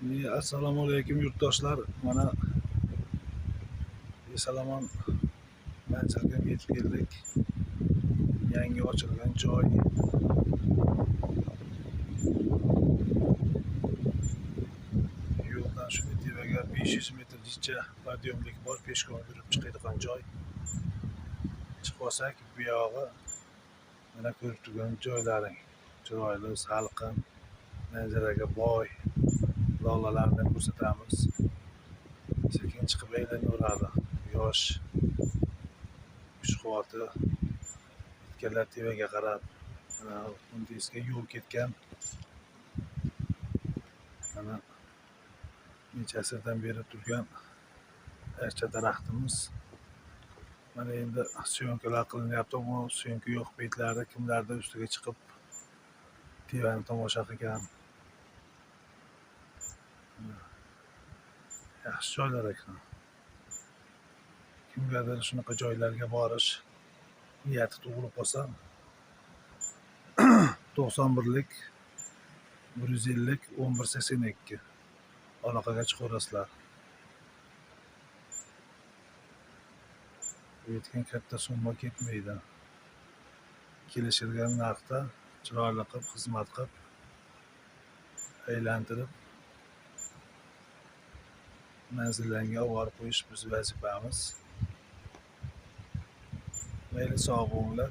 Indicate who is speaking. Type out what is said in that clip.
Speaker 1: Assalomu alaykum yurtdoshlar. Mana Besalomon manzilga yetib keldik. Yangi ochilgan joy. Yo'ldan shuni tevaga 500 metrgacha podyomlik bor, peshqadam yurib chiqadigan joy. Chiqib olsak, bu yog'i mana ko'rib turgan joylaring chiroyli, salqin, manzaraga boy. Lolalarni ko'rsatamiz. Sekin chiqib aylanaveradi. Yosh kuch quvvati yetganlar tevaga qarab undizga yo'l ketgan. Mana necha asrdan beri turgan archa daraxtimiz. Mana endi syomkalar qilinyapti, bu syomka yo'q paytlarda kimlardir ustiga chiqib tevani tomosha qilgan. Yaxshi joylar ekan. Kimgadir shunaqa joylarga borish niyati tug'ilib qolsa 91lik 150 1182 aloqaga chiqaverasizlar. Aytgan katta summa ketmaydi. Kelishilgan narxda chiroyli qilib xizmat qilib aylantirib manzillarga olib qo'yish biz vazifamiz. Mayli, sog' bo'linglar.